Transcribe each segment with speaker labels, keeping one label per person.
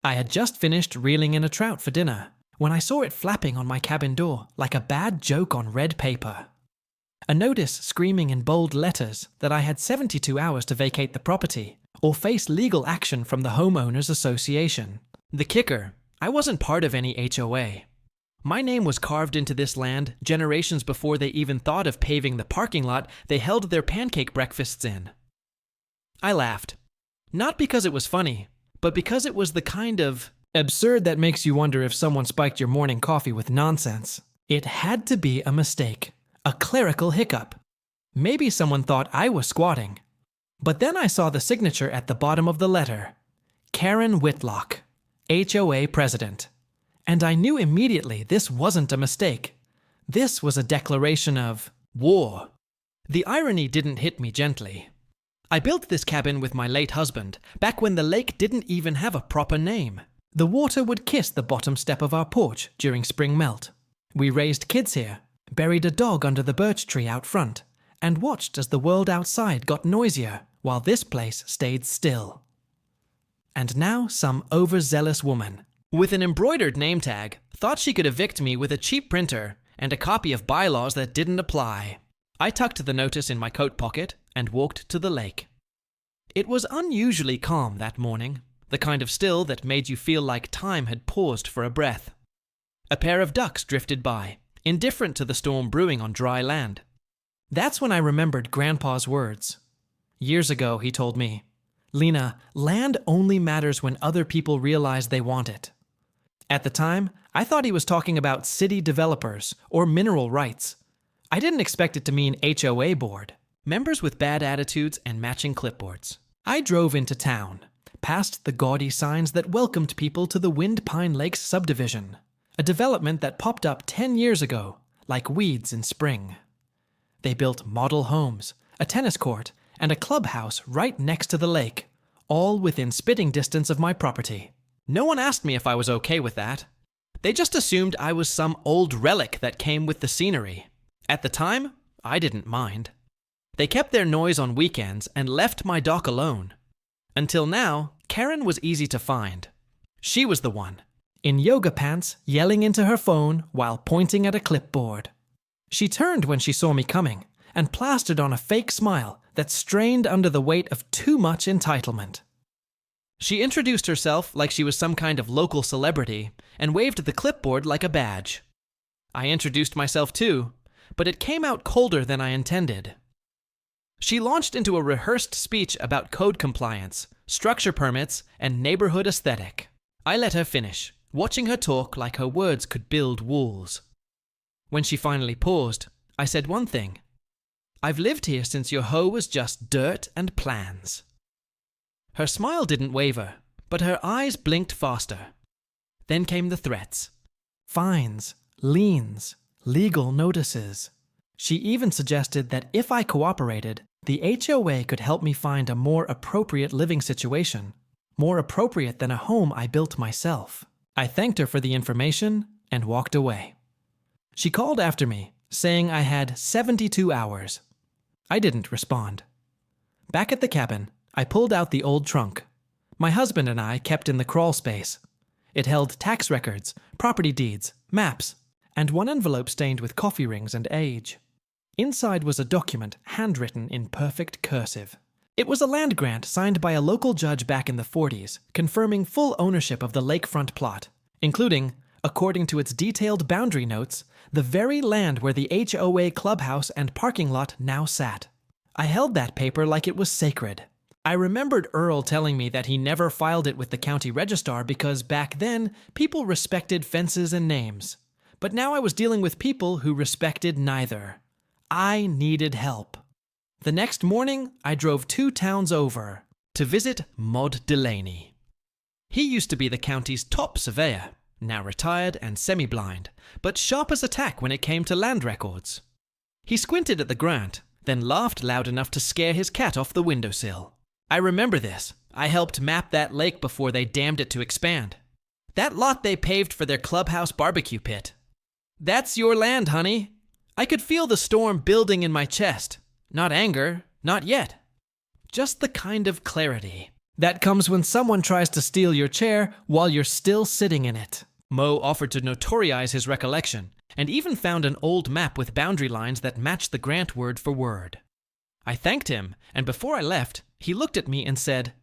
Speaker 1: I had just finished reeling in a trout for dinner when I saw it flapping on my cabin door like a bad joke on red paper. A notice screaming in bold letters that I had 72 hours to vacate the property or face legal action from the Homeowners Association. The kicker, I wasn't part of any HOA. My name was carved into this land generations before they even thought of paving the parking lot they held their pancake breakfasts in. I laughed. Not because it was funny, but because it was the kind of absurd that makes you wonder if someone spiked your morning coffee with nonsense. It had to be a mistake, a clerical hiccup. Maybe someone thought I was squatting. But then I saw the signature at the bottom of the letter. Karen Whitlock, HOA President. And I knew immediately this wasn't a mistake. This was a declaration of war. The irony didn't hit me gently. I built this cabin with my late husband back when the lake didn't even have a proper name. The water would kiss the bottom step of our porch during spring melt. We raised kids here, buried a dog under the birch tree out front, and watched as the world outside got noisier while this place stayed still. And now some overzealous woman, with an embroidered name tag, thought she could evict me with a cheap printer and a copy of bylaws that didn't apply. I tucked the notice in my coat pocket and walked to the lake. It was unusually calm that morning, the kind of still that made you feel like time had paused for a breath. A pair of ducks drifted by, indifferent to the storm brewing on dry land. That's when I remembered Grandpa's words. Years ago, he told me, "Lena, land only matters when other people realize they want it." At the time, I thought he was talking about city developers or mineral rights. I didn't expect it to mean HOA board, members with bad attitudes and matching clipboards. I drove into town, past the gaudy signs that welcomed people to the Wind Pine Lakes subdivision, a development that popped up 10 years ago, like weeds in spring. They built model homes, a tennis court, and a clubhouse right next to the lake, all within spitting distance of my property. No one asked me if I was okay with that. They just assumed I was some old relic that came with the scenery. At the time, I didn't mind. They kept their noise on weekends and left my dock alone. Until now, Karen was easy to find. She was the one, in yoga pants, yelling into her phone while pointing at a clipboard. She turned when she saw me coming and plastered on a fake smile that strained under the weight of too much entitlement. She introduced herself like she was some kind of local celebrity and waved the clipboard like a badge. I introduced myself too, but it came out colder than I intended. She launched into a rehearsed speech about code compliance, structure permits, and neighborhood aesthetic. I let her finish, watching her talk like her words could build walls. When she finally paused, I said one thing. "I've lived here since your hoe was just dirt and plans." Her smile didn't waver, but her eyes blinked faster. Then came the threats. Fines, liens, legal notices. She even suggested that if I cooperated, the HOA could help me find a more appropriate living situation, more appropriate than a home I built myself. I thanked her for the information and walked away. She called after me, saying I had 72 hours. I didn't respond. Back at the cabin, I pulled out the old trunk. My husband and I kept in the crawl space. It held tax records, property deeds, maps, and one envelope stained with coffee rings and age. Inside was a document handwritten in perfect cursive. It was a land grant signed by a local judge back in the 40s, confirming full ownership of the lakefront plot, including, according to its detailed boundary notes, the very land where the HOA clubhouse and parking lot now sat. I held that paper like it was sacred. I remembered Earl telling me that he never filed it with the county registrar because back then, people respected fences and names. But now I was dealing with people who respected neither. I needed help. The next morning, I drove 2 towns over to visit Mod Delaney. He used to be the county's top surveyor, now retired and semi-blind, but sharp as a tack when it came to land records. He squinted at the grant, then laughed loud enough to scare his cat off the windowsill. I remember this. I helped map that lake before they damned it to expand. That lot they paved for their clubhouse barbecue pit. "That's your land, honey." I could feel the storm building in my chest. Not anger, not yet. Just the kind of clarity. That comes when someone tries to steal your chair while you're still sitting in it. Mo offered to notorize his recollection, and even found an old map with boundary lines that matched the grant word for word. I thanked him, and before I left, he looked at me and said,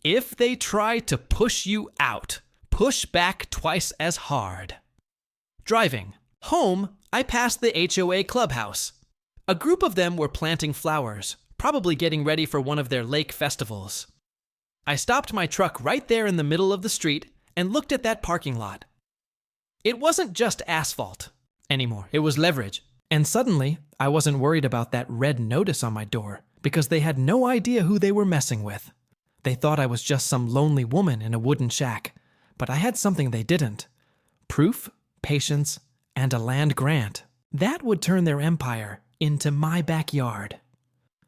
Speaker 1: "If they try to push you out, push back twice as hard." Driving home, I passed the HOA clubhouse. A group of them were planting flowers, probably getting ready for one of their lake festivals. I stopped my truck right there in the middle of the street and looked at that parking lot. It wasn't just asphalt anymore, it was leverage. And suddenly, I wasn't worried about that red notice on my door because they had no idea who they were messing with. They thought I was just some lonely woman in a wooden shack, but I had something they didn't. Proof, patience, and a land grant. That would turn their empire into my backyard.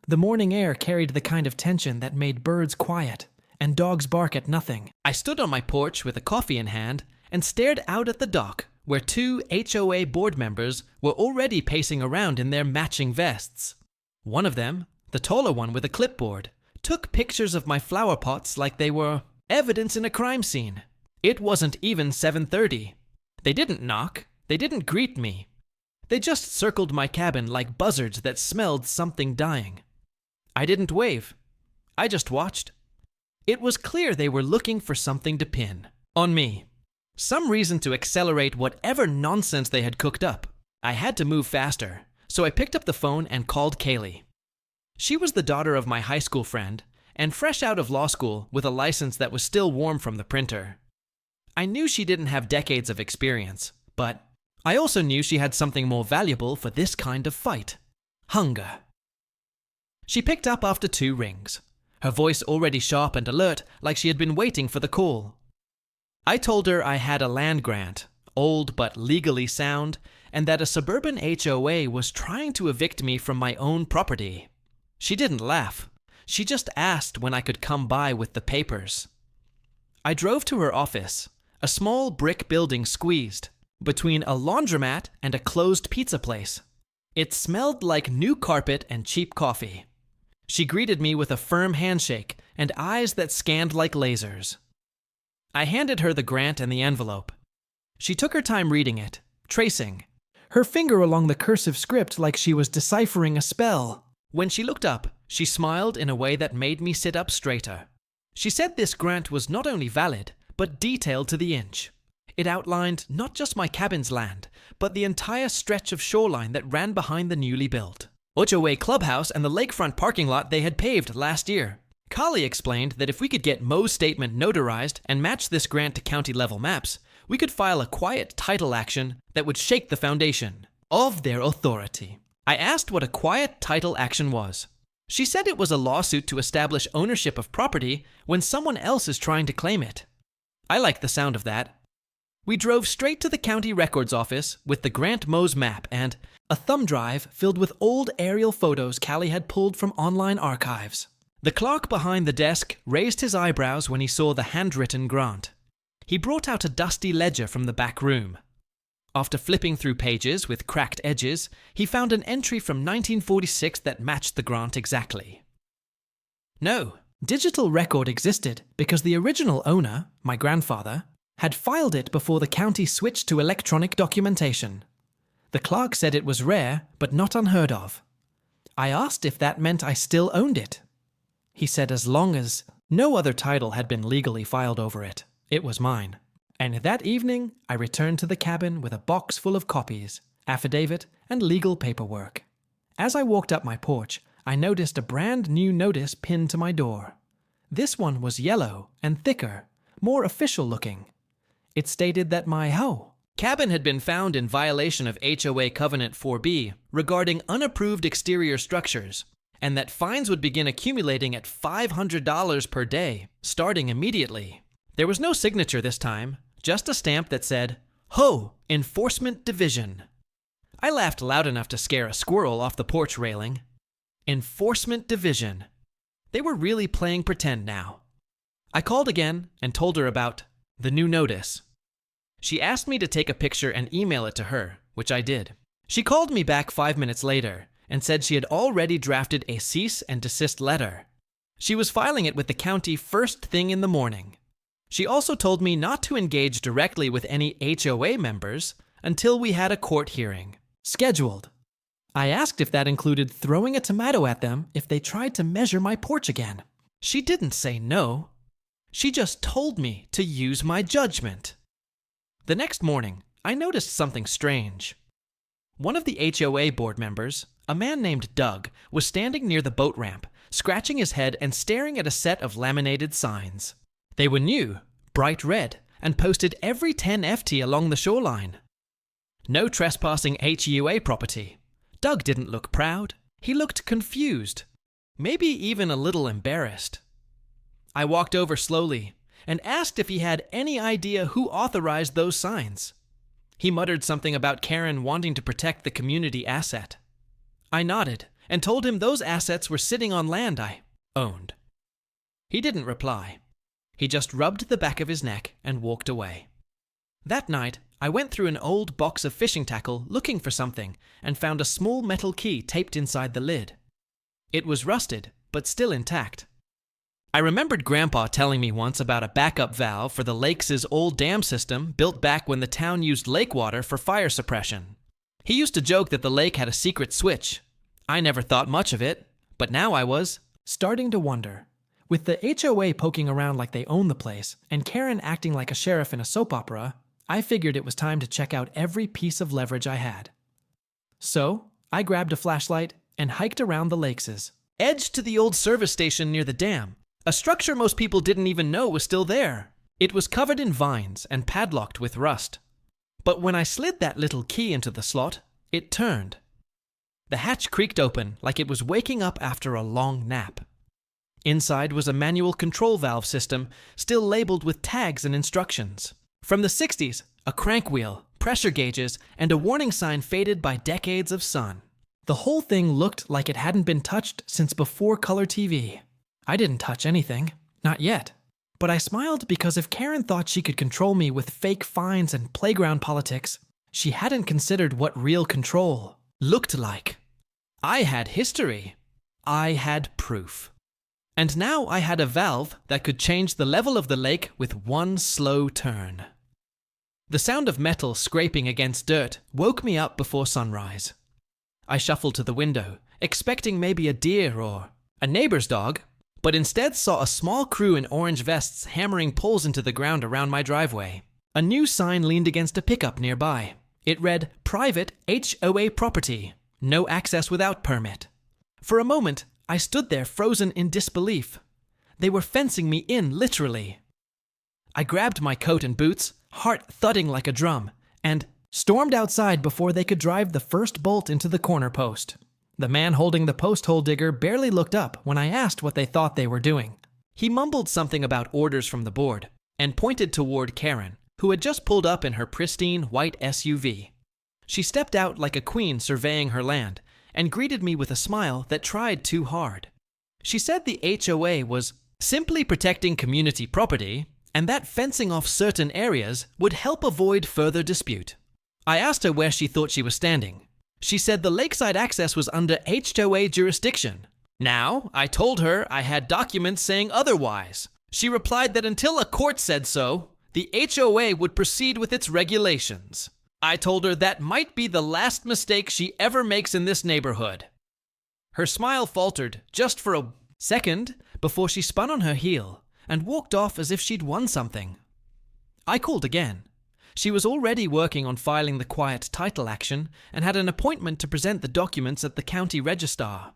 Speaker 1: The morning air carried the kind of tension that made birds quiet and dogs bark at nothing. I stood on my porch with a coffee in hand and stared out at the dock where 2 HOA board members were already pacing around in their matching vests. One of them, the taller one with a clipboard, took pictures of my flower pots like they were evidence in a crime scene. It wasn't even 7:30. They didn't knock. They didn't greet me. They just circled my cabin like buzzards that smelled something dying. I didn't wave. I just watched. It was clear they were looking for something to pin on me. Some reason to accelerate whatever nonsense they had cooked up. I had to move faster, so I picked up the phone and called Kaylee. She was the daughter of my high school friend, and fresh out of law school with a license that was still warm from the printer. I knew she didn't have decades of experience, but I also knew she had something more valuable for this kind of fight: hunger. She picked up after 2 rings, her voice already sharp and alert like she had been waiting for the call. I told her I had a land grant, old but legally sound, and that a suburban HOA was trying to evict me from my own property. She didn't laugh. She just asked when I could come by with the papers. I drove to her office, a small brick building squeezed between a laundromat and a closed pizza place. It smelled like new carpet and cheap coffee. She greeted me with a firm handshake and eyes that scanned like lasers. I handed her the grant and the envelope. She took her time reading it, tracing, her finger along the cursive script like she was deciphering a spell. When she looked up, she smiled in a way that made me sit up straighter. She said this grant was not only valid, but detailed to the inch. It outlined not just my cabin's land, but the entire stretch of shoreline that ran behind the newly built HOA clubhouse and the lakefront parking lot they had paved last year. Kali explained that if we could get Mo's statement notarized and match this grant to county-level maps, we could file a quiet title action that would shake the foundation of their authority. I asked what a quiet title action was. She said it was a lawsuit to establish ownership of property when someone else is trying to claim it. I liked the sound of that. We drove straight to the county records office with the Grant Mo's map and a thumb drive filled with old aerial photos Callie had pulled from online archives. The clerk behind the desk raised his eyebrows when he saw the handwritten grant. He brought out a dusty ledger from the back room. After flipping through pages with cracked edges, he found an entry from 1946 that matched the grant exactly. No, digital record existed because the original owner, my grandfather, had filed it before the county switched to electronic documentation. The clerk said it was rare, but not unheard of. I asked if that meant I still owned it. He said as long as no other title had been legally filed over it, it was mine. And that evening, I returned to the cabin with a box full of copies, affidavit, and legal paperwork. As I walked up my porch, I noticed a brand new notice pinned to my door. This one was yellow and thicker, more official looking. It stated that my cabin had been found in violation of HOA Covenant 4B regarding unapproved exterior structures, and that fines would begin accumulating at $500 per day, starting immediately. There was no signature this time, just a stamp that said, HO, Enforcement Division. I laughed loud enough to scare a squirrel off the porch railing. Enforcement Division. They were really playing pretend now. I called again and told her about the new notice. She asked me to take a picture and email it to her, which I did. She called me back 5 minutes later and said she had already drafted a cease and desist letter. She was filing it with the county first thing in the morning. She also told me not to engage directly with any HOA members until we had a court hearing scheduled. I asked if that included throwing a tomato at them if they tried to measure my porch again. She didn't say no. She just told me to use my judgment. The next morning, I noticed something strange. One of the HOA board members, a man named Doug, was standing near the boat ramp, scratching his head and staring at a set of laminated signs. They were new, bright red, and posted every 10 FT along the shoreline. No trespassing HOA property. Doug didn't look proud. He looked confused, maybe even a little embarrassed. I walked over slowly and asked if he had any idea who authorized those signs. He muttered something about Karen wanting to protect the community asset. I nodded and told him those assets were sitting on land I owned. He didn't reply. He just rubbed the back of his neck and walked away. That night, I went through an old box of fishing tackle looking for something and found a small metal key taped inside the lid. It was rusted, but still intact. I remembered Grandpa telling me once about a backup valve for the lake's old dam system built back when the town used lake water for fire suppression. He used to joke that the lake had a secret switch. I never thought much of it, but now I was starting to wonder. With the HOA poking around like they own the place, and Karen acting like a sheriff in a soap opera, I figured it was time to check out every piece of leverage I had. So, I grabbed a flashlight and hiked around the lakes' edge to the old service station near the dam, a structure most people didn't even know was still there. It was covered in vines and padlocked with rust. But when I slid that little key into the slot, it turned. The hatch creaked open like it was waking up after a long nap. Inside was a manual control valve system, still labeled with tags and instructions. From the 60s, a crank wheel, pressure gauges, and a warning sign faded by decades of sun. The whole thing looked like it hadn't been touched since before color TV. I didn't touch anything, not yet. But I smiled because if Karen thought she could control me with fake fines and playground politics, she hadn't considered what real control looked like. I had history. I had proof. And now I had a valve that could change the level of the lake with one slow turn. The sound of metal scraping against dirt woke me up before sunrise. I shuffled to the window, expecting maybe a deer or a neighbor's dog, but instead saw a small crew in orange vests hammering poles into the ground around my driveway. A new sign leaned against a pickup nearby. It read, "Private HOA property. No access without permit." For a moment, I stood there frozen in disbelief. They were fencing me in, literally. I grabbed my coat and boots, heart thudding like a drum, and stormed outside before they could drive the first bolt into the corner post. The man holding the post hole digger barely looked up when I asked what they thought they were doing. He mumbled something about orders from the board and pointed toward Karen, who had just pulled up in her pristine white SUV. She stepped out like a queen surveying her land and greeted me with a smile that tried too hard. She said the HOA was simply protecting community property and that fencing off certain areas would help avoid further dispute. I asked her where she thought she was standing. She said the lakeside access was under HOA jurisdiction. Now, I told her I had documents saying otherwise. She replied that until a court said so, the HOA would proceed with its regulations. I told her that might be the last mistake she ever makes in this neighborhood. Her smile faltered just for a second before she spun on her heel and walked off as if she'd won something. I called again. She was already working on filing the quiet title action and had an appointment to present the documents at the county registrar.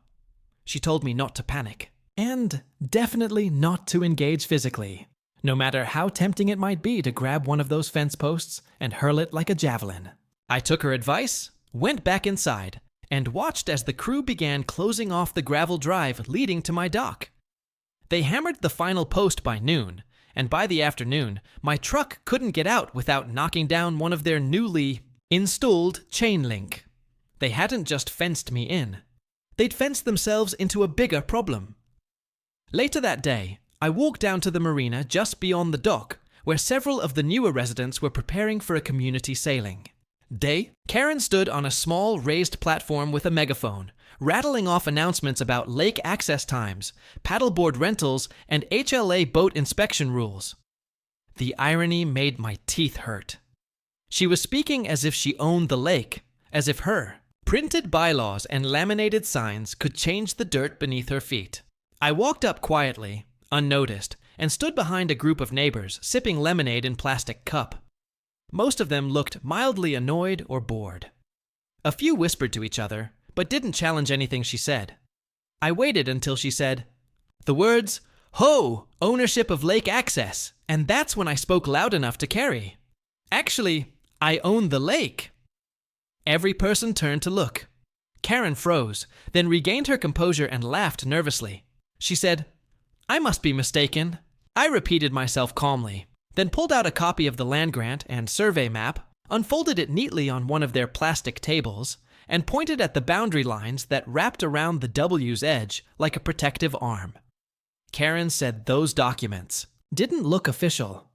Speaker 1: She told me not to panic, and definitely not to engage physically, no matter how tempting it might be to grab one of those fence posts and hurl it like a javelin. I took her advice, went back inside, and watched as the crew began closing off the gravel drive leading to my dock. They hammered the final post by noon, and by the afternoon, my truck couldn't get out without knocking down one of their newly installed chain link. They hadn't just fenced me in. They'd fenced themselves into a bigger problem. Later that day, I walked down to the marina just beyond the dock, where several of the newer residents were preparing for a community sailing. day, Karen stood on a small raised platform with a megaphone, rattling off announcements about lake access times, paddleboard rentals, and HLA boat inspection rules. The irony made my teeth hurt. She was speaking as if she owned the lake, as if her printed bylaws and laminated signs could change the dirt beneath her feet. I walked up quietly, unnoticed, and stood behind a group of neighbors sipping lemonade in plastic cup. Most of them looked mildly annoyed or bored. A few whispered to each other, but didn't challenge anything she said. I waited until she said the words, "Ho! Ownership of lake access," and that's when I spoke loud enough to carry. Actually, I own the lake. Every person turned to look. Karen froze, then regained her composure and laughed nervously. She said, "I must be mistaken." I repeated myself calmly, then pulled out a copy of the land grant and survey map, unfolded it neatly on one of their plastic tables, and pointed at the boundary lines that wrapped around the W's edge like a protective arm. Karen said those documents didn't look official.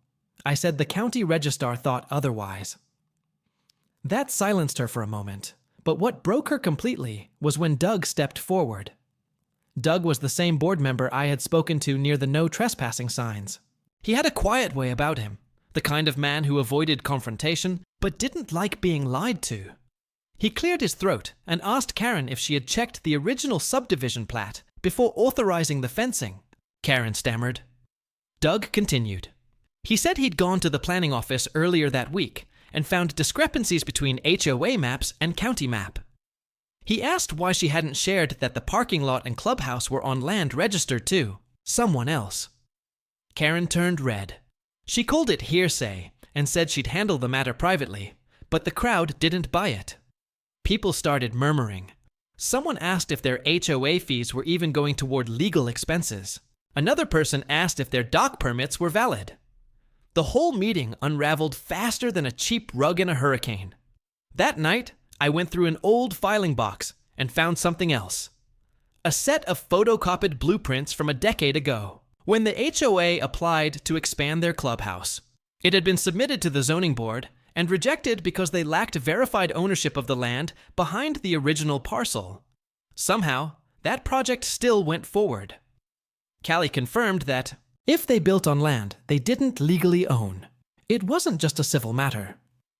Speaker 1: I said the county registrar thought otherwise. That silenced her for a moment, but what broke her completely was when Doug stepped forward. Doug was the same board member I had spoken to near the no trespassing signs. He had a quiet way about him, the kind of man who avoided confrontation but didn't like being lied to. He cleared his throat and asked Karen if she had checked the original subdivision plat before authorizing the fencing. Karen stammered. Doug continued. He said he'd gone to the planning office earlier that week and found discrepancies between HOA maps and county map. He asked why she hadn't shared that the parking lot and clubhouse were on land registered to someone else. Karen turned red. She called it hearsay and said she'd handle the matter privately, but the crowd didn't buy it. People started murmuring. Someone asked if their HOA fees were even going toward legal expenses. Another person asked if their dock permits were valid. The whole meeting unraveled faster than a cheap rug in a hurricane. That night, I went through an old filing box and found something else. A set of photocopied blueprints from a decade ago, when the HOA applied to expand their clubhouse. It had been submitted to the zoning board and rejected because they lacked verified ownership of the land behind the original parcel. Somehow, that project still went forward. Callie confirmed that if they built on land they didn't legally own, it wasn't just a civil matter.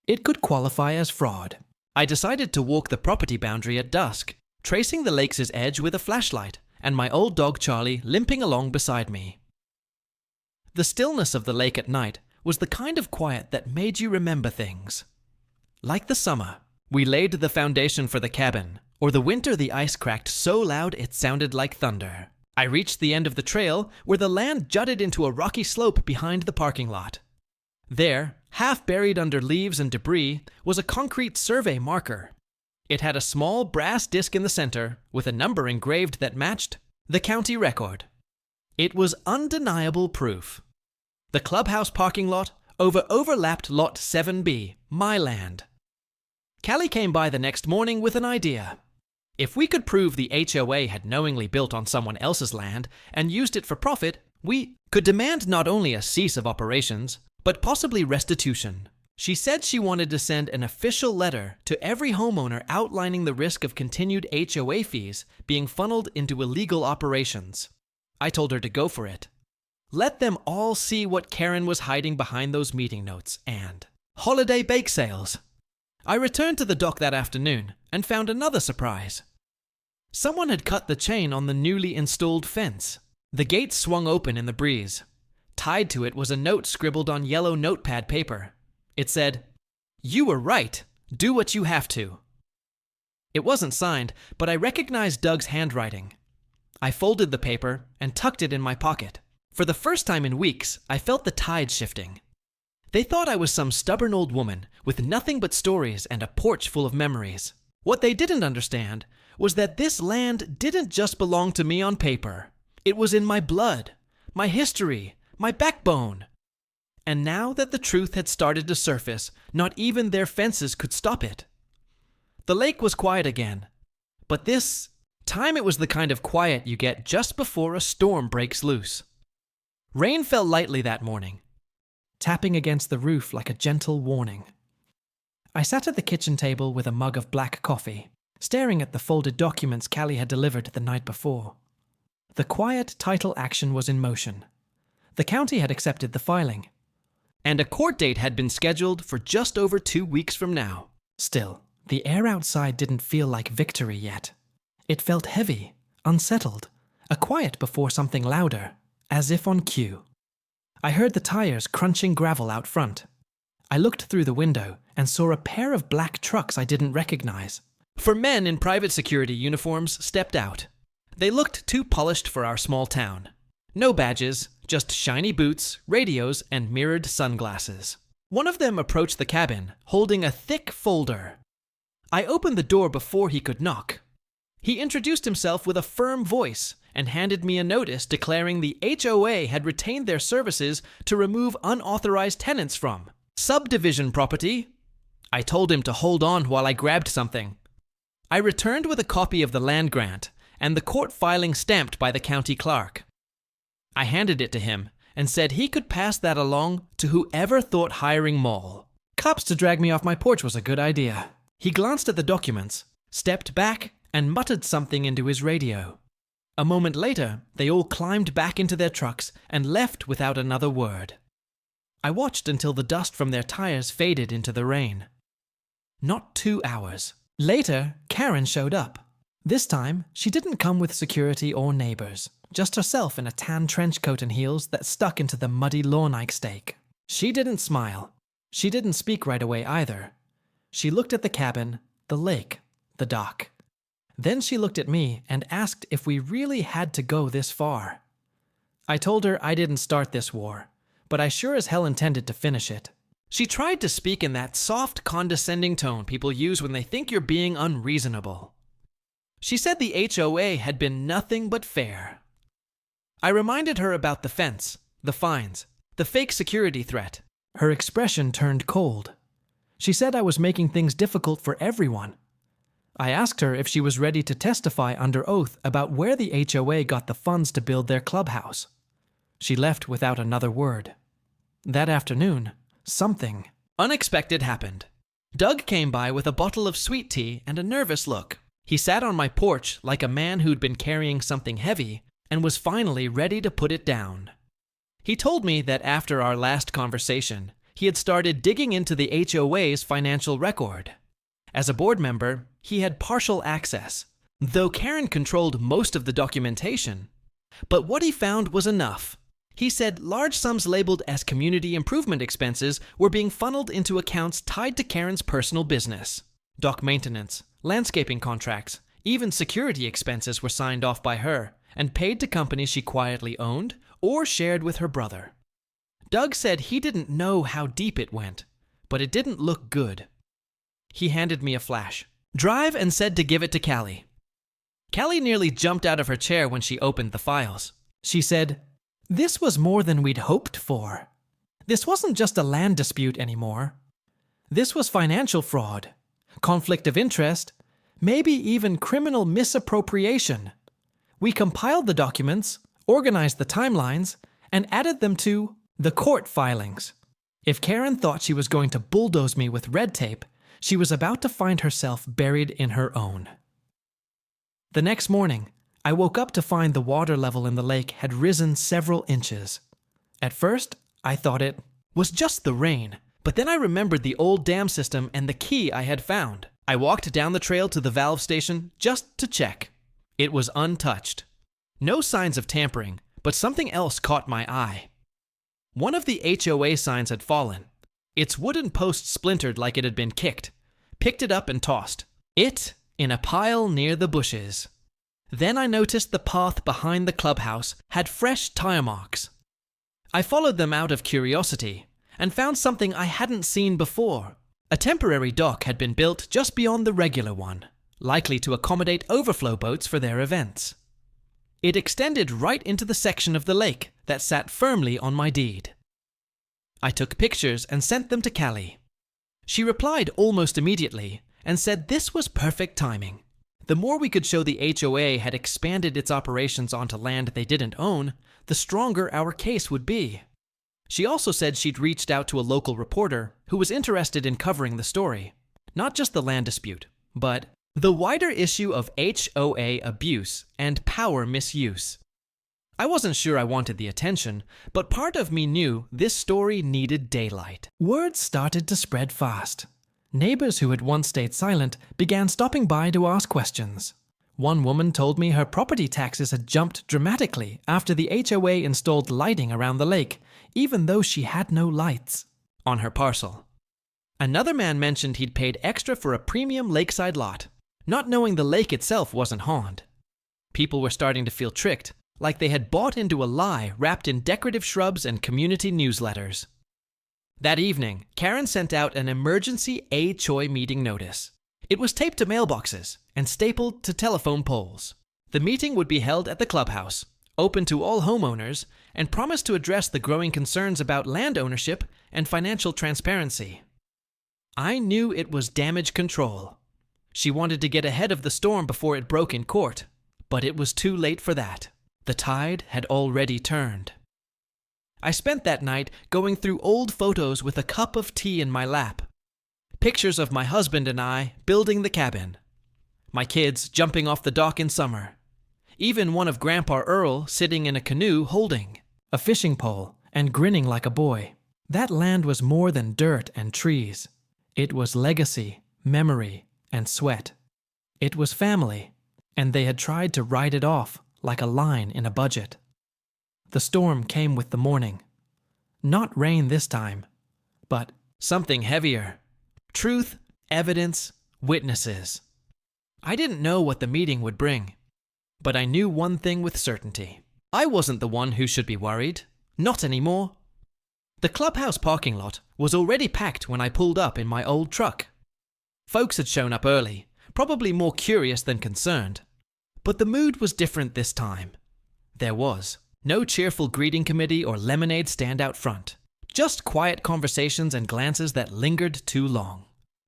Speaker 1: It could qualify as fraud. I decided to walk the property boundary at dusk, tracing the lake's edge with a flashlight, and my old dog Charlie limping along beside me. The stillness of the lake at night was the kind of quiet that made you remember things. Like the summer, we laid the foundation for the cabin, or the winter the ice cracked so loud it sounded like thunder. I reached the end of the trail where the land jutted into a rocky slope behind the parking lot. There, half buried under leaves and debris, was a concrete survey marker. It had a small brass disc in the center with a number engraved that matched the county record. It was undeniable proof. The clubhouse parking lot overlapped Lot 7B, my land. Callie came by the next morning with an idea. If we could prove the HOA had knowingly built on someone else's land and used it for profit, we could demand not only a cease of operations, but possibly restitution. She said she wanted to send an official letter to every homeowner outlining the risk of continued HOA fees being funneled into illegal operations. I told her to go for it. Let them all see what Karen was hiding behind those meeting notes and holiday bake sales. I returned to the dock that afternoon and found another surprise. Someone had cut the chain on the newly installed fence. The gate swung open in the breeze. Tied to it was a note scribbled on yellow notepad paper. It said, "You were right. Do what you have to." It wasn't signed, but I recognized Doug's handwriting. I folded the paper and tucked it in my pocket. For the first time in weeks, I felt the tide shifting. They thought I was some stubborn old woman with nothing but stories and a porch full of memories. What they didn't understand was that this land didn't just belong to me on paper. It was in my blood, my history, my backbone. And now that the truth had started to surface, not even their fences could stop it. The lake was quiet again, but this time it was the kind of quiet you get just before a storm breaks loose. Rain fell lightly that morning, tapping against the roof like a gentle warning. I sat at the kitchen table with a mug of black coffee, staring at the folded documents Callie had delivered the night before. The quiet title action was in motion. The county had accepted the filing, and a court date had been scheduled for just over 2 weeks from now. Still, the air outside didn't feel like victory yet. It felt heavy, unsettled, a quiet before something louder, as if on cue. I heard the tires crunching gravel out front. I looked through the window and saw a pair of black trucks I didn't recognize. For men in private security uniforms stepped out. They looked too polished for our small town. No badges, just shiny boots, radios, and mirrored sunglasses. One of them approached the cabin, holding a thick folder. I opened the door before he could knock. He introduced himself with a firm voice and handed me a notice declaring the HOA had retained their services to remove unauthorized tenants from subdivision property. I told him to hold on while I grabbed something. I returned with a copy of the land grant and the court filing stamped by the county clerk. I handed it to him and said he could pass that along to whoever thought hiring Maul. Cops to drag me off my porch was a good idea. He glanced at the documents, stepped back, and muttered something into his radio. A moment later, they all climbed back into their trucks and left without another word. I watched until the dust from their tires faded into the rain. Not 2 hours. Later, Karen showed up. This time, she didn't come with security or neighbors, just herself in a tan trench coat and heels that stuck into the muddy lawn-like stake. She didn't smile. She didn't speak right away either. She looked at the cabin, the lake, the dock. Then she looked at me and asked if we really had to go this far. I told her I didn't start this war, but I sure as hell intended to finish it. She tried to speak in that soft, condescending tone people use when they think you're being unreasonable. She said the HOA had been nothing but fair. I reminded her about the fence, the fines, the fake security threat. Her expression turned cold. She said I was making things difficult for everyone. I asked her if she was ready to testify under oath about where the HOA got the funds to build their clubhouse. She left without another word. That afternoon, something unexpected happened. Doug came by with a bottle of sweet tea and a nervous look. He sat on my porch like a man who'd been carrying something heavy and was finally ready to put it down. He told me that after our last conversation, he had started digging into the HOA's financial record. As a board member, he had partial access, though Karen controlled most of the documentation. But what he found was enough. He said large sums labeled as community improvement expenses were being funneled into accounts tied to Karen's personal business. Dock maintenance, landscaping contracts, even security expenses were signed off by her and paid to companies she quietly owned or shared with her brother. Doug said he didn't know how deep it went, but it didn't look good. He handed me a flash. Drive and said to give it to Callie. Callie nearly jumped out of her chair when she opened the files. She said, "This was more than we'd hoped for. This wasn't just a land dispute anymore. This was financial fraud, conflict of interest, maybe even criminal misappropriation. We compiled the documents, organized the timelines, and added them to the court filings. If Karen thought she was going to bulldoze me with red tape, she was about to find herself buried in her own." The next morning, I woke up to find the water level in the lake had risen several inches. At first, I thought it was just the rain, but then I remembered the old dam system and the key I had found. I walked down the trail to the valve station just to check. It was untouched. No signs of tampering, but something else caught my eye. One of the HOA signs had fallen. Its wooden post splintered like it had been kicked. Picked it up and tossed. It in a pile near the bushes. Then I noticed the path behind the clubhouse had fresh tire marks. I followed them out of curiosity and found something I hadn't seen before. A temporary dock had been built just beyond the regular one, likely to accommodate overflow boats for their events. It extended right into the section of the lake that sat firmly on my deed. I took pictures and sent them to Callie. She replied almost immediately and said this was perfect timing. The more we could show the HOA had expanded its operations onto land they didn't own, the stronger our case would be. She also said she'd reached out to a local reporter who was interested in covering the story. not just the land dispute, but the wider issue of HOA abuse and power misuse. I wasn't sure I wanted the attention, but part of me knew this story needed daylight. Words started to spread fast. Neighbors who had once stayed silent began stopping by to ask questions. One woman told me her property taxes had jumped dramatically after the HOA installed lighting around the lake, even though she had no lights on her parcel. Another man mentioned he'd paid extra for a premium lakeside lot, not knowing the lake itself wasn't haunted. People were starting to feel tricked, like they had bought into a lie wrapped in decorative shrubs and community newsletters. That evening, Karen sent out an emergency HOA meeting notice. It was taped to mailboxes and stapled to telephone poles. The meeting would be held at the clubhouse, open to all homeowners, and promised to address the growing concerns about land ownership and financial transparency. I knew it was damage control. She wanted to get ahead of the storm before it broke in court, but it was too late for that. The tide had already turned. I spent that night going through old photos with a cup of tea in my lap. Pictures of my husband and I building the cabin. My kids jumping off the dock in summer. Even one of Grandpa Earl sitting in a canoe holding a fishing pole and grinning like a boy. That land was more than dirt and trees. It was legacy, memory, and sweat. It was family, and they had tried to write it off like a line in a budget. The storm came with the morning. Not rain this time, but something heavier. Truth, evidence, witnesses. I didn't know what the meeting would bring, but I knew one thing with certainty. I wasn't the one who should be worried. Not anymore. The clubhouse parking lot was already packed when I pulled up in my old truck. Folks had shown up early, probably more curious than concerned. But the mood was different this time. There was no cheerful greeting committee or lemonade stand out front. Just quiet conversations and glances that lingered too long.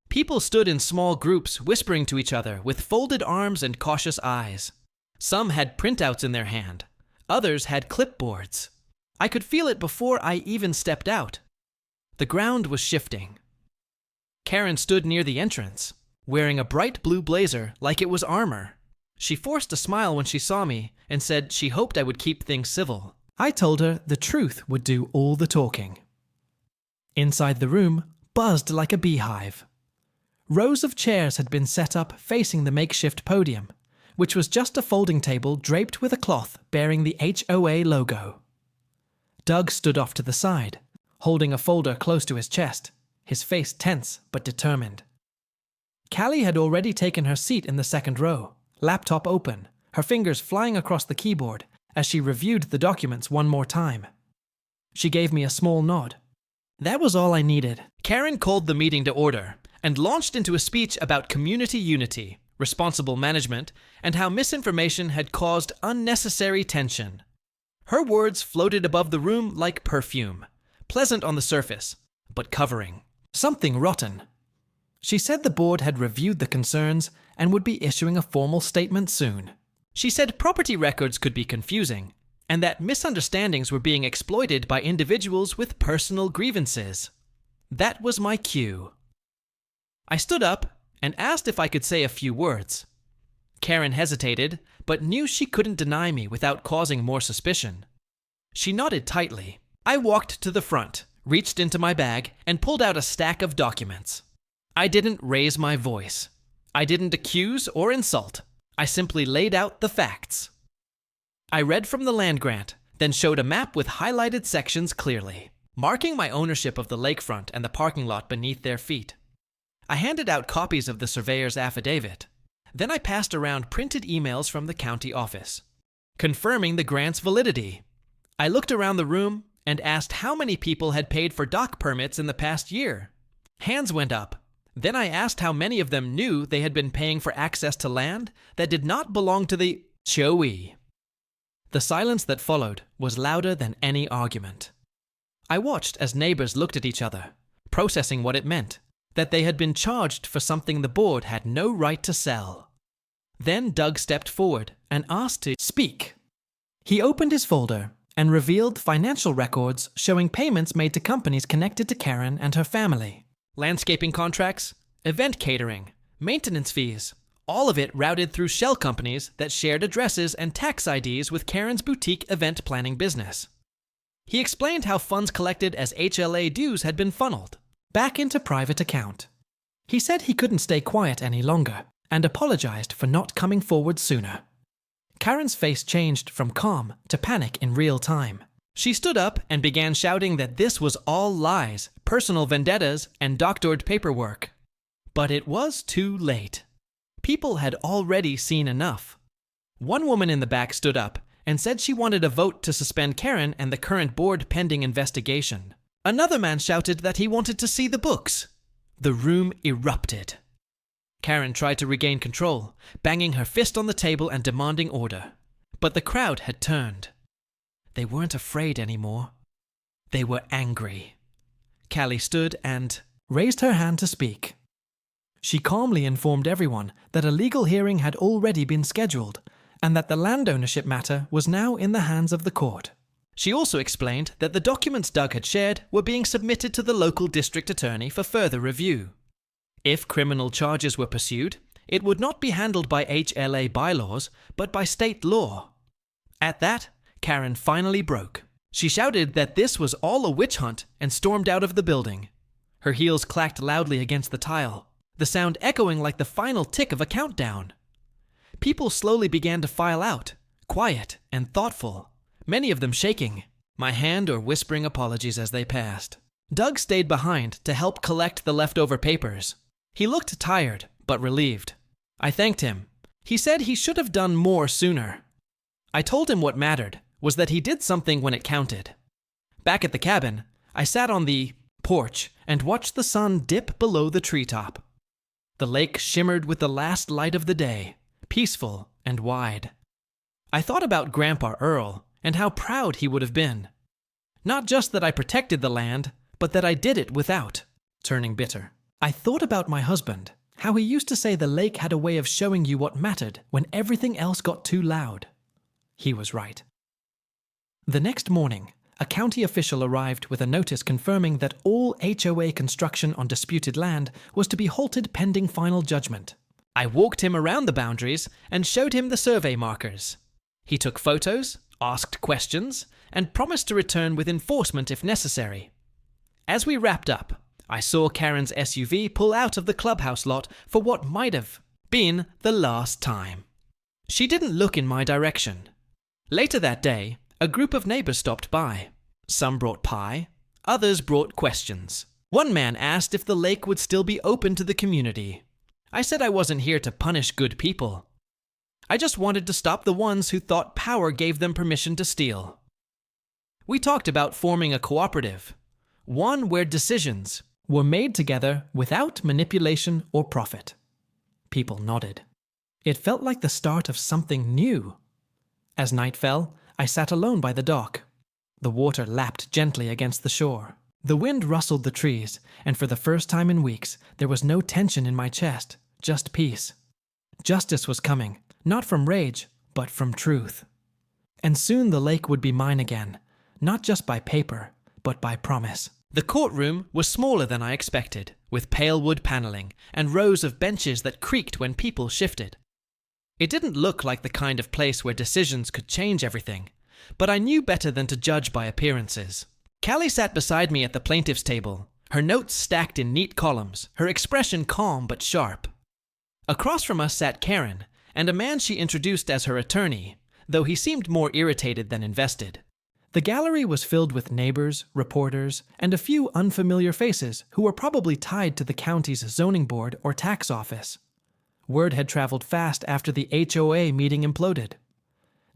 Speaker 1: People stood in small groups whispering to each other with folded arms and cautious eyes. Some had printouts in their hand. Others had clipboards. I could feel it before I even stepped out. The ground was shifting. Karen stood near the entrance, wearing a bright blue blazer like it was armor. She forced a smile when she saw me and said she hoped I would keep things civil. I told her the truth would do all the talking. Inside the room buzzed like a beehive. Rows of chairs had been set up facing the makeshift podium, which was just a folding table draped with a cloth bearing the HOA logo. Doug stood off to the side, holding a folder close to his chest, his face tense but determined. Callie had already taken her seat in the second row, laptop open, her fingers flying across the keyboard as she reviewed the documents one more time. She gave me a small nod. That was all I needed. Karen called the meeting to order and launched into a speech about community unity, responsible management, and how misinformation had caused unnecessary tension. Her words floated above the room like perfume, pleasant on the surface, but covering something rotten. She said the board had reviewed the concerns and would be issuing a formal statement soon. She said property records could be confusing, and that misunderstandings were being exploited by individuals with personal grievances. That was my cue. I stood up and asked if I could say a few words. Karen hesitated, but knew she couldn't deny me without causing more suspicion. She nodded tightly. I walked to the front, reached into my bag, and pulled out a stack of documents. I didn't raise my voice. I didn't accuse or insult. I simply laid out the facts. I read from the land grant, then showed a map with highlighted sections clearly, marking my ownership of the lakefront and the parking lot beneath their feet. I handed out copies of the surveyor's affidavit. Then I passed around printed emails from the county office, confirming the grant's validity. I looked around the room and asked how many people had paid for dock permits in the past year. Hands went up. Then I asked how many of them knew they had been paying for access to land that did not belong to the HOA. The silence that followed was louder than any argument. I watched as neighbors looked at each other, processing what it meant, that they had been charged for something the board had no right to sell. Then Doug stepped forward and asked to speak. He opened his folder and revealed financial records showing payments made to companies connected to Karen and her family. Landscaping contracts, event catering, maintenance fees, all of it routed through shell companies that shared addresses and tax IDs with Karen's boutique event planning business. He explained how funds collected as HLA dues had been funneled back into private account. He said he couldn't stay quiet any longer and apologized for not coming forward sooner. Karen's face changed from calm to panic in real time. She stood up and began shouting that this was all lies, personal vendettas, and doctored paperwork. But it was too late. People had already seen enough. One woman in the back stood up and said she wanted a vote to suspend Karen and the current board pending investigation. Another man shouted that he wanted to see the books. The room erupted. Karen tried to regain control, banging her fist on the table and demanding order. But the crowd had turned. They weren't afraid anymore. They were angry. Callie stood and raised her hand to speak. She calmly informed everyone that a legal hearing had already been scheduled and that the land ownership matter was now in the hands of the court. She also explained that the documents Doug had shared were being submitted to the local district attorney for further review. If criminal charges were pursued, it would not be handled by HLA bylaws, but by state law. At that, Karen finally broke. She shouted that this was all a witch hunt and stormed out of the building. Her heels clacked loudly against the tile, the sound echoing like the final tick of a countdown. People slowly began to file out, quiet and thoughtful, many of them shaking my hand or whispering apologies as they passed. Doug stayed behind to help collect the leftover papers. He looked tired, but relieved. I thanked him. He said he should have done more sooner. I told him what mattered was that he did something when it counted. Back at the cabin, I sat on the porch and watched the sun dip below the treetop. The lake shimmered with the last light of the day, peaceful and wide. I thought about Grandpa Earl and how proud he would have been. Not just that I protected the land, but that I did it without turning bitter. I thought about my husband, how he used to say the lake had a way of showing you what mattered when everything else got too loud. He was right. The next morning, a county official arrived with a notice confirming that all HOA construction on disputed land was to be halted pending final judgment. I walked him around the boundaries and showed him the survey markers. He took photos, asked questions, and promised to return with enforcement if necessary. As we wrapped up, I saw Karen's SUV pull out of the clubhouse lot for what might have been the last time. She didn't look in my direction. Later that day, a group of neighbors stopped by. Some brought pie, others brought questions. One man asked if the lake would still be open to the community. I said I wasn't here to punish good people. I just wanted to stop the ones who thought power gave them permission to steal. We talked about forming a cooperative, one where decisions were made together without manipulation or profit. People nodded. It felt like the start of something new. As night fell, I sat alone by the dock. The water lapped gently against the shore. The wind rustled the trees, and for the first time in weeks, there was no tension in my chest, just peace. Justice was coming, not from rage, but from truth. And soon the lake would be mine again, not just by paper, but by promise. The courtroom was smaller than I expected, with pale wood paneling and rows of benches that creaked when people shifted. It didn't look like the kind of place where decisions could change everything, but I knew better than to judge by appearances. Callie sat beside me at the plaintiff's table, her notes stacked in neat columns, her expression calm but sharp. Across from us sat Karen, and a man she introduced as her attorney, though he seemed more irritated than invested. The gallery was filled with neighbors, reporters, and a few unfamiliar faces who were probably tied to the county's zoning board or tax office. Word had traveled fast after the HOA meeting imploded.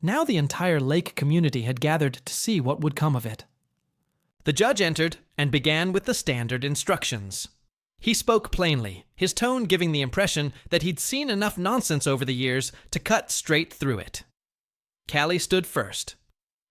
Speaker 1: Now the entire lake community had gathered to see what would come of it. The judge entered and began with the standard instructions. He spoke plainly, his tone giving the impression that he'd seen enough nonsense over the years to cut straight through it. Callie stood first.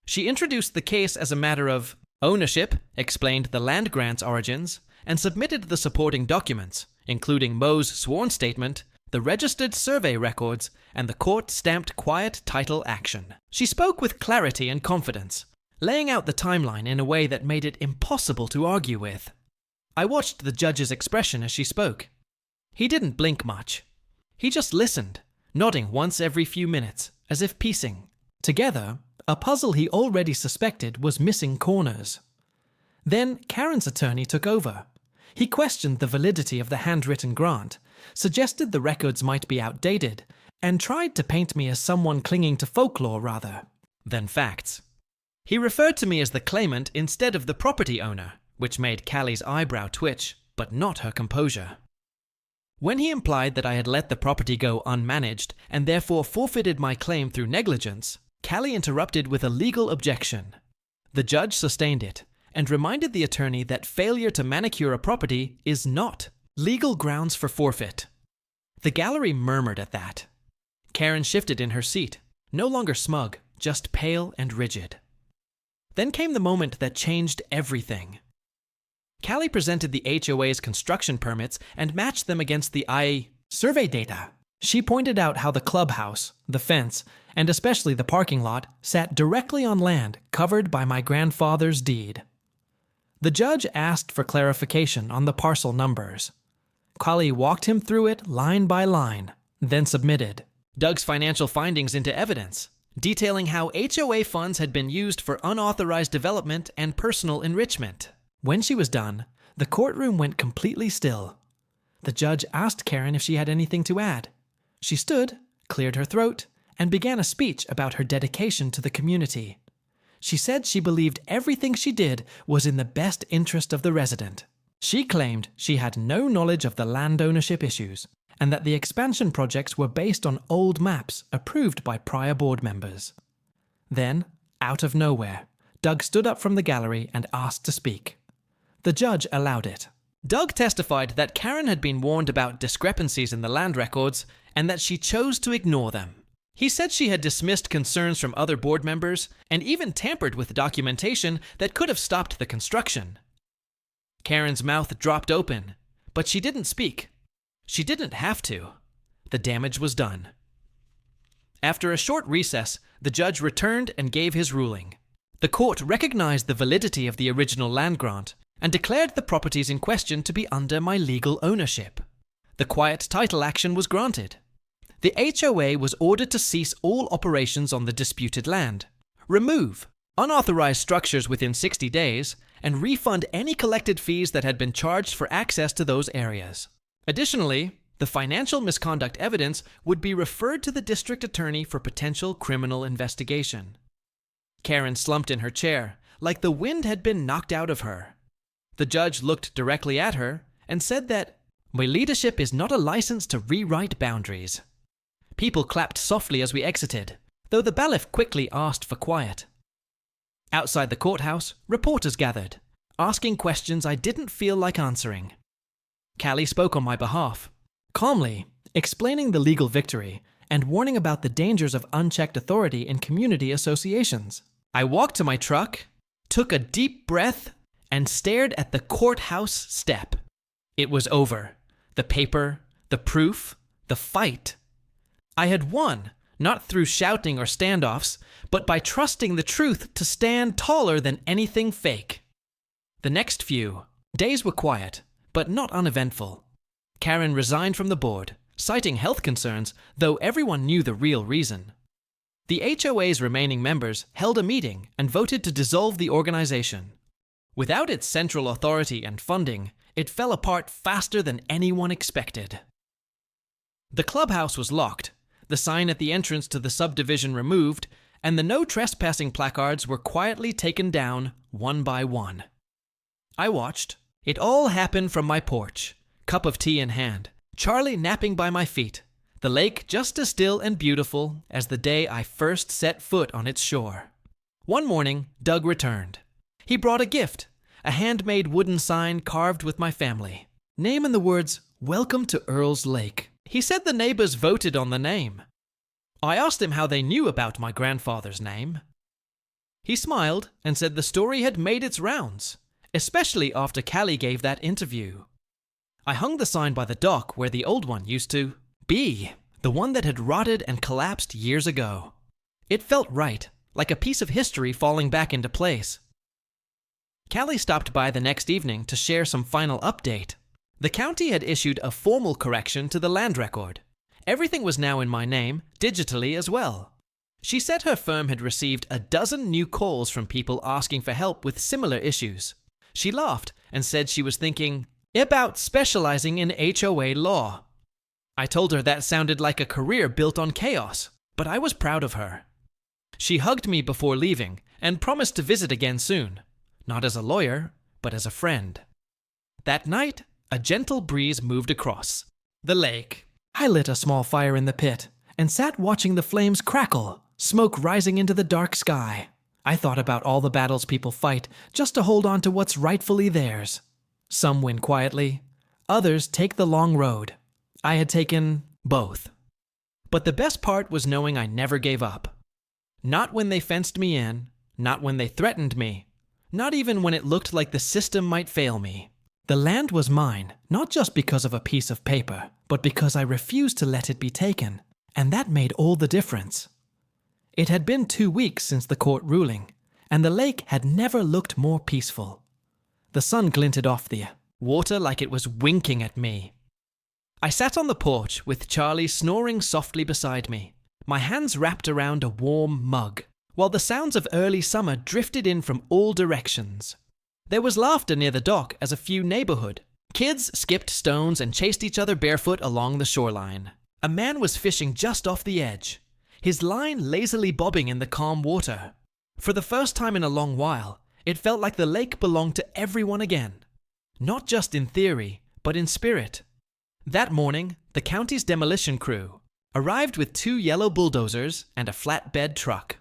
Speaker 1: She introduced the case as a matter of ownership, explained the land grant's origins, and submitted the supporting documents, including Moe's sworn statement, the registered survey records, and the court-stamped quiet title action. She spoke with clarity and confidence, laying out the timeline in a way that made it impossible to argue with. I watched the judge's expression as she spoke. He didn't blink much. He just listened, nodding once every few minutes, as if piecing together a puzzle he already suspected was missing corners. Then Karen's attorney took over. He questioned the validity of the handwritten grant, suggested the records might be outdated, and tried to paint me as someone clinging to folklore rather than facts. He referred to me as the claimant instead of the property owner, which made Callie's eyebrow twitch, but not her composure. When he implied that I had let the property go unmanaged and therefore forfeited my claim through negligence, Callie interrupted with a legal objection. The judge sustained it and reminded the attorney that failure to manicure a property is not legal grounds for forfeit. The gallery murmured at that. Karen shifted in her seat, no longer smug, just pale and rigid. Then came the moment that changed everything. Callie presented the HOA's construction permits and matched them against the survey data. She pointed out how the clubhouse, the fence, and especially the parking lot sat directly on land covered by my grandfather's deed. The judge asked for clarification on the parcel numbers. Callie walked him through it line by line, then submitted Doug's financial findings into evidence, detailing how HOA funds had been used for unauthorized development and personal enrichment. When she was done, the courtroom went completely still. The judge asked Karen if she had anything to add. She stood, cleared her throat, and began a speech about her dedication to the community. She said she believed everything she did was in the best interest of the resident. She claimed she had no knowledge of the land ownership issues, and that the expansion projects were based on old maps approved by prior board members. Then, out of nowhere, Doug stood up from the gallery and asked to speak. The judge allowed it. Doug testified that Karen had been warned about discrepancies in the land records and that she chose to ignore them. He said she had dismissed concerns from other board members and even tampered with documentation that could have stopped the construction. Karen's mouth dropped open, but she didn't speak. She didn't have to. The damage was done. After a short recess, the judge returned and gave his ruling. The court recognized the validity of the original land grant and declared the properties in question to be under my legal ownership. The quiet title action was granted. The HOA was ordered to cease all operations on the disputed land, remove unauthorized structures within 60 days, and refund any collected fees that had been charged for access to those areas. Additionally, the financial misconduct evidence would be referred to the district attorney for potential criminal investigation. Karen slumped in her chair, like the wind had been knocked out of her. The judge looked directly at her and said that my leadership is not a license to rewrite boundaries. People clapped softly as we exited, though the bailiff quickly asked for quiet. Outside the courthouse, reporters gathered, asking questions I didn't feel like answering. Callie spoke on my behalf, calmly explaining the legal victory and warning about the dangers of unchecked authority in community associations. I walked to my truck, took a deep breath, and stared at the courthouse step. It was over. The paper, the proof, the fight. I had won, not through shouting or standoffs, but by trusting the truth to stand taller than anything fake. The next few days were quiet, but not uneventful. Karen resigned from the board, citing health concerns, though everyone knew the real reason. The HOA's remaining members held a meeting and voted to dissolve the organization. Without its central authority and funding, it fell apart faster than anyone expected. The clubhouse was locked, the sign at the entrance to the subdivision removed, and the no trespassing placards were quietly taken down one by one. I watched. It all happened from my porch, cup of tea in hand, Charlie napping by my feet, the lake just as still and beautiful as the day I first set foot on its shore. One morning, Doug returned. He brought a gift, a handmade wooden sign carved with my family. Name and the words, "Welcome to Earl's Lake." He said the neighbors voted on the name. I asked him how they knew about my grandfather's name. He smiled and said the story had made its rounds, especially after Callie gave that interview. I hung the sign by the dock where the old one used to be, the one that had rotted and collapsed years ago. It felt right, like a piece of history falling back into place. Callie stopped by the next evening to share some final update. The county had issued a formal correction to the land record. Everything was now in my name, digitally as well. She said her firm had received a dozen new calls from people asking for help with similar issues. She laughed and said she was thinking about specializing in HOA law. I told her that sounded like a career built on chaos, but I was proud of her. She hugged me before leaving and promised to visit again soon, not as a lawyer, but as a friend. That night, a gentle breeze moved across the lake. I lit a small fire in the pit and sat watching the flames crackle, smoke rising into the dark sky. I thought about all the battles people fight just to hold on to what's rightfully theirs. Some win quietly, others take the long road. I had taken both. But the best part was knowing I never gave up. Not when they fenced me in, not when they threatened me, not even when it looked like the system might fail me. The land was mine, not just because of a piece of paper, but because I refused to let it be taken, and that made all the difference. It had been 2 weeks since the court ruling, and the lake had never looked more peaceful. The sun glinted off the water like it was winking at me. I sat on the porch with Charlie snoring softly beside me, my hands wrapped around a warm mug, while the sounds of early summer drifted in from all directions. There was laughter near the dock as a few neighborhood kids skipped stones and chased each other barefoot along the shoreline. A man was fishing just off the edge, his line lazily bobbing in the calm water. For the first time in a long while, it felt like the lake belonged to everyone again. Not just in theory, but in spirit. That morning, the county's demolition crew arrived with 2 yellow bulldozers and a flatbed truck.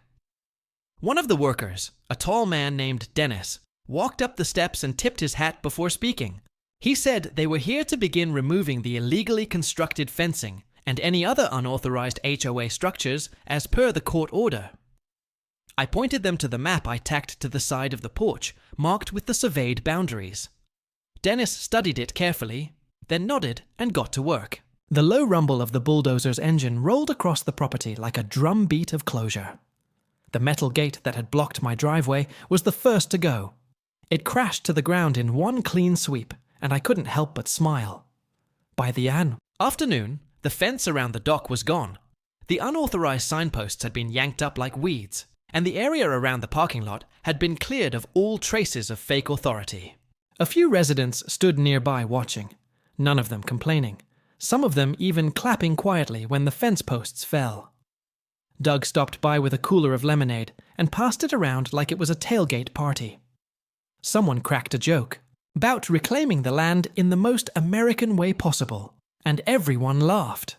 Speaker 1: One of the workers, a tall man named Dennis, walked up the steps and tipped his hat before speaking. He said they were here to begin removing the illegally constructed fencing and any other unauthorized HOA structures as per the court order. I pointed them to the map I tacked to the side of the porch, marked with the surveyed boundaries. Dennis studied it carefully, then nodded and got to work. The low rumble of the bulldozer's engine rolled across the property like a drum beat of closure. The metal gate that had blocked my driveway was the first to go. It crashed to the ground in one clean sweep, and I couldn't help but smile. By the afternoon, the fence around the dock was gone. The unauthorized signposts had been yanked up like weeds, and the area around the parking lot had been cleared of all traces of fake authority. A few residents stood nearby watching, none of them complaining, some of them even clapping quietly when the fence posts fell. Doug stopped by with a cooler of lemonade and passed it around like it was a tailgate party. Someone cracked a joke about reclaiming the land in the most American way possible, and everyone laughed.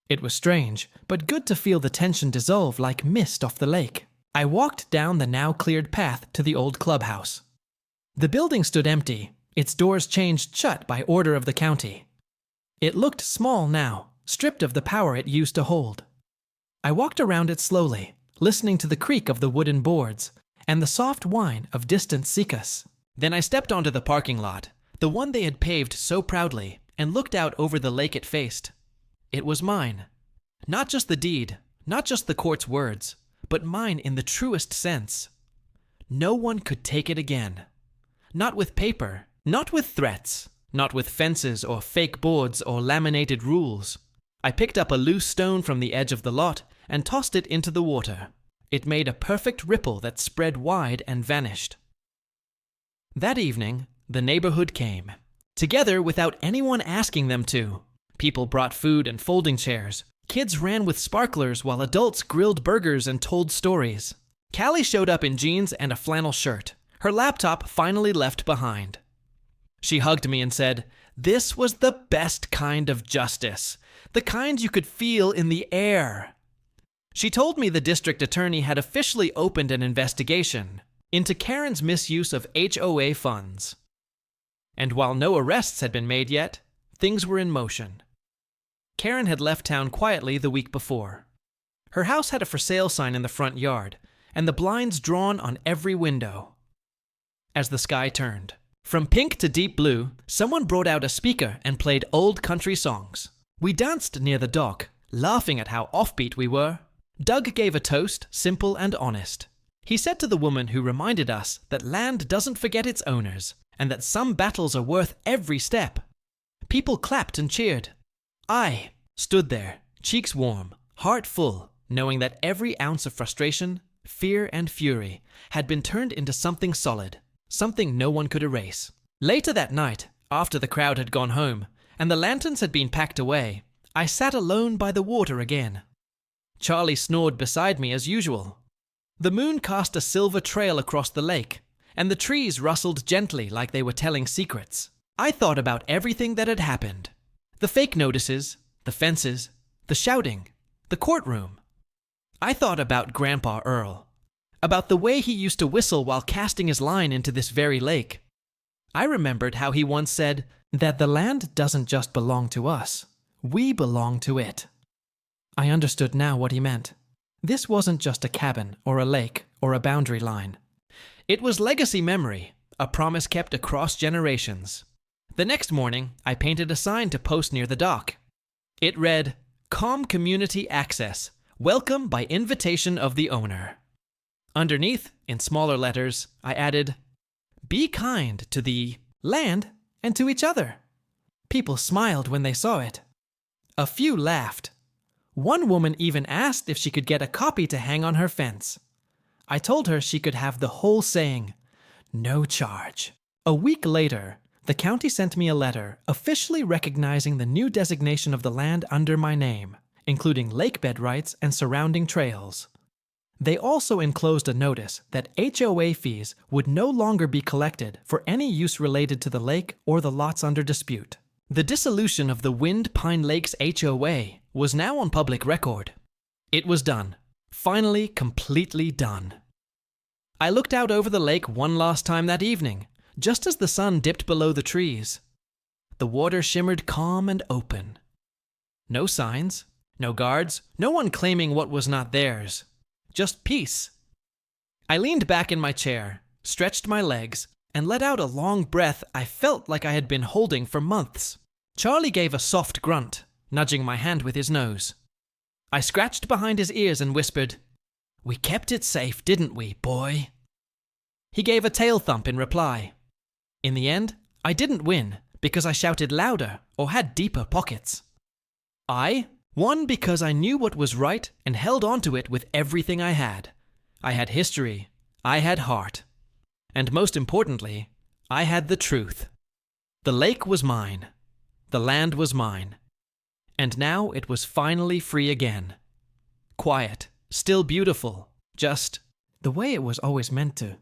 Speaker 1: It was strange, but good to feel the tension dissolve like mist off the lake. I walked down the now cleared path to the old clubhouse. The building stood empty, its doors changed shut by order of the county. It looked small now, stripped of the power it used to hold. I walked around it slowly, listening to the creak of the wooden boards and the soft whine of distant cicadas. Then I stepped onto the parking lot, the one they had paved so proudly, and looked out over the lake it faced. It was mine. Not just the deed, not just the court's words, but mine in the truest sense. No one could take it again. Not with paper, not with threats, not with fences or fake boards or laminated rules. I picked up a loose stone from the edge of the lot and tossed it into the water. It made a perfect ripple that spread wide and vanished. That evening, the neighborhood came. Together without anyone asking them to. People brought food and folding chairs. Kids ran with sparklers while adults grilled burgers and told stories. Callie showed up in jeans and a flannel shirt, her laptop finally left behind. She hugged me and said, "This was the best kind of justice, the kind you could feel in the air." She told me the district attorney had officially opened an investigation into Karen's misuse of HOA funds. And while no arrests had been made yet, things were in motion. Karen had left town quietly the week before. Her house had a for sale sign in the front yard, and the blinds drawn on every window. As the sky turned, from pink to deep blue, someone brought out a speaker and played old country songs. We danced near the dock, laughing at how offbeat we were. Doug gave a toast, simple and honest. He said to the woman who reminded us that land doesn't forget its owners, and that some battles are worth every step. People clapped and cheered. I stood there, cheeks warm, heart full, knowing that every ounce of frustration, fear, and fury had been turned into something solid, something no one could erase. Later that night, after the crowd had gone home and the lanterns had been packed away, I sat alone by the water again. Charlie snored beside me as usual. The moon cast a silver trail across the lake, and the trees rustled gently like they were telling secrets. I thought about everything that had happened. The fake notices, the fences, the shouting, the courtroom. I thought about Grandpa Earl, about the way he used to whistle while casting his line into this very lake. I remembered how he once said that the land doesn't just belong to us, we belong to it. I understood now what he meant. This wasn't just a cabin or a lake or a boundary line. It was legacy memory, a promise kept across generations. The next morning, I painted a sign to post near the dock. It read, "Calm Community Access. Welcome by invitation of the owner." Underneath, in smaller letters, I added, "Be kind to the land and to each other." People smiled when they saw it. A few laughed. One woman even asked if she could get a copy to hang on her fence. I told her she could have the whole saying, no charge. A week later, the county sent me a letter officially recognizing the new designation of the land under my name, including lakebed rights and surrounding trails. They also enclosed a notice that HOA fees would no longer be collected for any use related to the lake or the lots under dispute. The dissolution of the Wind Pine Lakes HOA was now on public record. It was done. Finally, completely done. I looked out over the lake one last time that evening, just as the sun dipped below the trees. The water shimmered calm and open. No signs, no guards, no one claiming what was not theirs. Just peace. I leaned back in my chair, stretched my legs, and let out a long breath I felt like I had been holding for months. Charlie gave a soft grunt, nudging my hand with his nose. I scratched behind his ears and whispered, "We kept it safe, didn't we, boy?" He gave a tail thump in reply. In the end, I didn't win because I shouted louder or had deeper pockets. I won because I knew what was right and held on to it with everything I had. I had history. I had heart. And most importantly, I had the truth. The lake was mine. The land was mine. And now it was finally free again. Quiet, still beautiful, just the way it was always meant to.